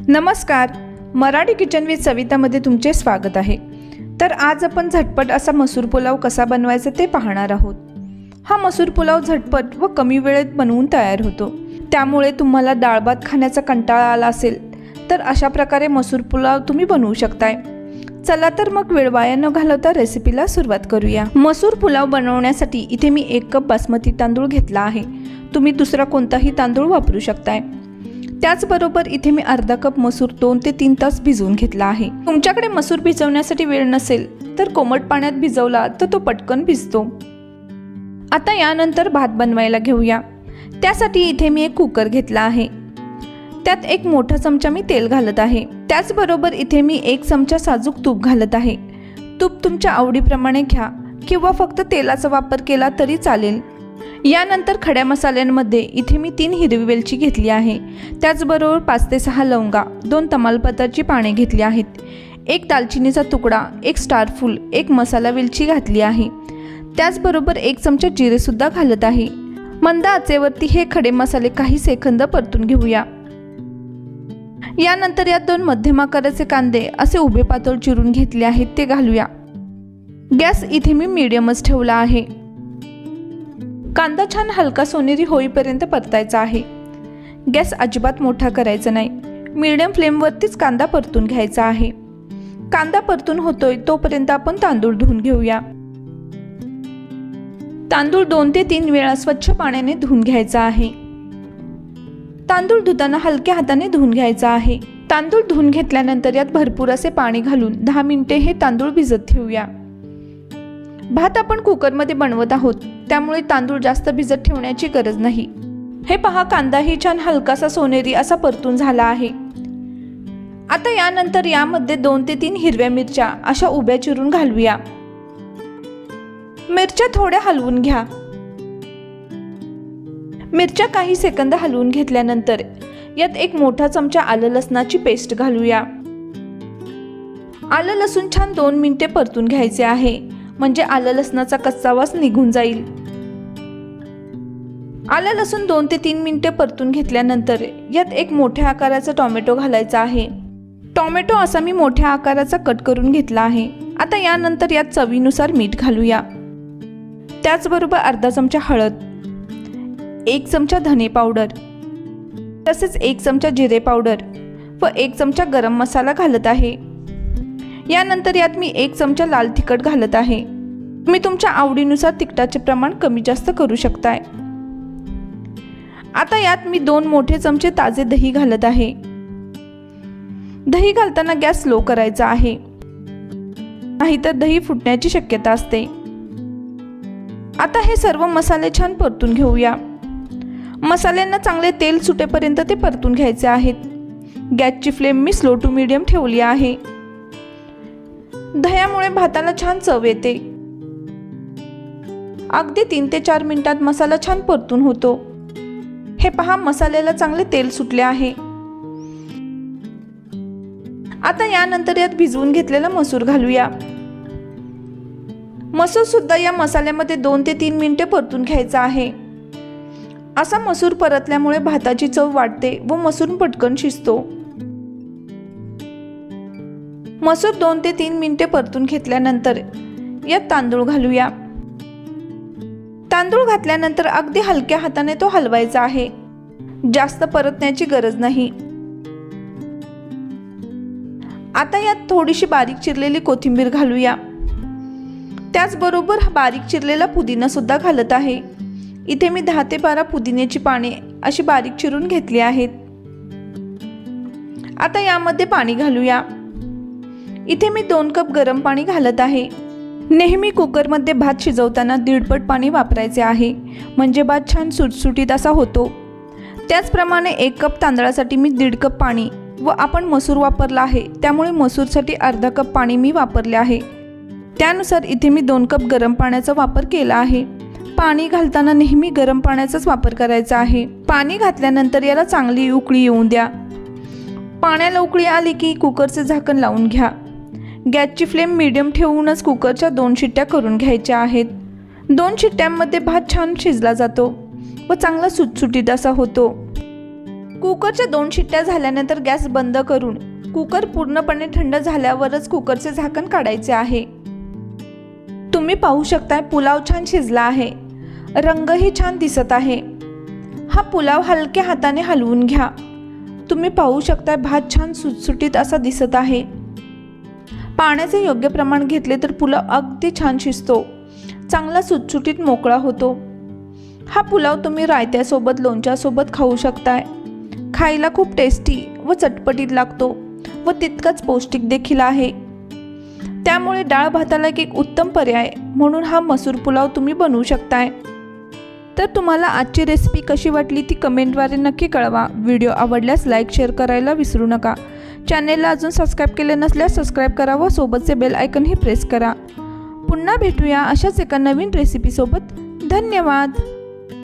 नमस्कार, Marathi kitchen with सवितामध्ये तुमचे स्वागत आहे। तर आज आपण झटपट असा मसूर पुलाव कसा बनवायचा ते पाहणार आहोत। हा मसूर पुलाव झटपट व कमी वेळेत बनवून तयार होतो, त्यामुळे तुम्हाला डाळ भात खाण्याचा कंटाळा आला असेल तर अशा प्रकारे मसूर पुलाव तुम्ही बनवू शकताय। चला तर मग वेळ वाया न घालवता रेसिपीला सुरुवात करूया। मसूर पुलाव बनवण्यासाठी इथे मी 1 कप बासमती तांदूळ घेतला आहे। तुम्ही दुसरा कोणताही तांदूळ वापरू शकताय। त्याचबरोबर इथे मी अर्धा कप मसूर 2 ते 3 तास भिजवून घेतला आहे। तुमच्याकडे मसूर भिजवण्यासाठी वेळ नसेल तर कोमट पाण्यात भिजवला तर तो पटकन भिजतो। आता यानंतर भात बनवायला घेऊया। त्यासाठी इथे मी एक कुकर घेतला आहे। त्यात 1 मोठा चमचा मी तेल घालत आहे। त्याचबरोबर इथे मी 1 चमचा साजूक तूप घालत आहे। तूप तुमच्या आवडीप्रमाणे घ्या किंवा फक्त तेलाचा वापर केला तरी चालेल। यानंतर खड्या मसाल्यांमध्ये इथे मी 3 हिरवी वेलची घेतली आहे। त्याचबरोबर 5 ते 6 लवंगा, 2 तमालपत्राची पाने घेतली आहेत, 1 दालचिनीचा तुकडा, 1 स्टार फूल, 1 मसाला वेलची घातली आहे। त्याचबरोबर 1 चमचा जिरे सुद्धा घालत आहे। मंद आचेवरती हे खडे मसाले काही सेकंद परतून घेऊया। यानंतर यात 2 मध्यम आकाराचे कांदे असे उभे पातळ चिरून घेतले आहेत ते घालूया। गॅस इथे मी मीडियमच ठेवला आहे। कांदा छान हलका सोनेरी होईपर्यंत परतायचा आहे। गॅस अजिबात मोठा करायचा नाही, मीडियम फ्लेमवरतीच कांदा परतून घ्यायचा आहे। कांदा परतून होतोय तोपर्यंत आपण तांदूळ धुवून घेऊया। तांदूळ 2 ते 3 वेळा स्वच्छ पाण्याने धुवून घ्यायचा आहे। तांदूळ धुताना हलक्या हाताने धुवून घ्यायचा आहे। तांदूळ धुवून घेतल्यानंतर यात भरपूर असे पाणी घालून 10 मिनिटे हे तांदूळ भिजत ठेवूया। भात आपण कुकरमध्ये बनवत आहोत, त्यामुळे तांदूळ जास्त भिजत ठेवण्याची गरज नाही। हे पहा, कांदाही छान हलकासा सोनेरी असा परतून झाला आहे। आता यानंतर यामध्ये 2 ते 3 हिरव्या मिरच्या अशा उभ्या चिरून घालूया। मिरच्या थोड्या हलवून घ्या। मिरच्या काही सेकंद हलवून घेतल्यानंतर यात 1 मोठा चमचा आलं लसणाची पेस्ट घालूया। आलं लसूण छान 2 मिनिटे परतून घ्यायचे आहे, म्हणजे आलं लसणाचा कच्चा वास निघून जाईल। आलं लसूण 2 ते 3 मिनिटे परतून घेतल्यानंतर यात 1 मोठ्या आकाराचा टोमॅटो घालायचा आहे। टोमॅटो असा मी मोठ्या आकाराचा कट करून घेतला आहे। आता यानंतर यात चवीनुसार मीठ घालूया। त्याचबरोबर अर्धा चमचा हळद, 1 चमचा धने पावडर, तसेच 1 चमचा जिरे पावडर व 1 चमचा गरम मसाला घालत आहे। यानंतर यात मी 1 चमचा लाल तिखट घालत आहे। तुम्ही तुमच्या आवडीनुसार तिखटाचे प्रमाण कमी जास्त करू शकताय। आता यात मी 2 मोठे चमचे ताजे दही घालत आहे। दही घालताना गॅस स्लो करायचा आहे, नाहीतर दही फुटण्याची शक्यता असते। आता हे सर्व मसाले छान परतून घेऊया। मसाल्यांना चांगले तेल सुटेपर्यंत ते परतून घ्यायचे आहेत। गॅसची फ्लेम मी स्लो टू मीडियम ठेवली आहे। दह्यामुळे भाताला छान चव येते। अगदी 3 ते 4 मिनिटात मसाला छान परतून होतो। हे पहा, मसाल्याला चांगले तेल सुटले आहे। आता यानंतर यात भिजवून घेतलेला मसूर घालूया। मसूर सुद्धा या मसाल्यामध्ये 2 ते 3 मिनिटे परतून घ्यायचा आहे। असा मसूर परतल्यामुळे भाताची चव वाढते व मसूर पटकन शिजतो। मसूर 2 ते 3 मिनिटे परतून घेतल्यानंतर यात तांदूळ घालूया। तांदूळ घातल्यानंतर अगदी हलक्या हाताने तो हलवायचा आहे, जास्त परतण्याची गरज नाही। आता यात थोडीशी बारीक चिरलेली कोथिंबीर घालूया। त्याचबरोबर बारीक चिरलेला पुदिना सुद्धा घालत आहे। इथे मी 10 ते 12 पुदिन्याची पाने अशी बारीक चिरून घेतली आहेत। आता यामध्ये पाणी घालूया। इथे मी 2 कप गरम पाणी घालत आहे। नेहमी कुकरमध्ये भात शिजवताना 1.5 पट पाणी वापरायचे आहे, म्हणजे भात छान सुटसुटीत असा होतो। त्याचप्रमाणे 1 कप तांदळासाठी मी 1.5 कप पाणी व आपण मसूर वापरला आहे, त्यामुळे मसूरसाठी अर्धा कप पाणी मी वापरले आहे। त्यानुसार इथे मी 2 कप गरम पाण्याचा वापर केला आहे। पाणी घालताना नेहमी गरम पाण्याचाच वापर करायचा आहे। पाणी घातल्यानंतर याला चांगली उकळी येऊन द्या। पाण्याला उकळी आली की कुकरचे झाकण लावून घ्या। गॅसची फ्लेम मीडियम ठेवूनच कुकरच्या 2 शिट्ट्या करून घ्यायच्या आहेत। 2 शिट्ट्यांमध्ये भात छान शिजला जातो व चांगला सुटसुटीत असा होतो। कुकरच्या 2 शिट्ट्या झाल्यानंतर गॅस बंद करून कुकर पूर्णपणे थंड झाल्यावरच कुकरचे झाकण काढायचे आहे। तुम्ही पाहू शकताय पुलाव छान शिजला आहे, रंगही छान दिसत आहे। हा पुलाव हलक्या हाताने हलवून घ्या। तुम्ही पाहू शकताय भात छान सुटसुटीत असा दिसत आहे। पाण्याचे योग्य प्रमाण घेतले तर पुलाव अगदी छान शिजतो, चांगला सुटसुटीत मोकळा होतो। हा पुलाव तुम्ही रायत्यासोबत लोणच्यासोबत खाऊ शकताय। खायला खूप टेस्टी व चटपटीत लागतो व तितकाच पौष्टिक देखील आहे। त्यामुळे डाळ भाताला एक उत्तम पर्याय म्हणून हा मसूर पुलाव तुम्ही बनवू शकताय। तर तुम्हाला आजची रेसिपी कशी वाटली ती कमेंटद्वारे नक्की कळवा। व्हिडिओ आवडल्यास लाईक शेअर करायला विसरू नका। चॅनेलला अजून सबस्क्राईब केले नसल्यास सबस्क्राईब करा व सोबतचे बेल आयकॉनही प्रेस करा। पुन्हा भेटूया अशाच एका नवीन रेसिपीसोबत। धन्यवाद।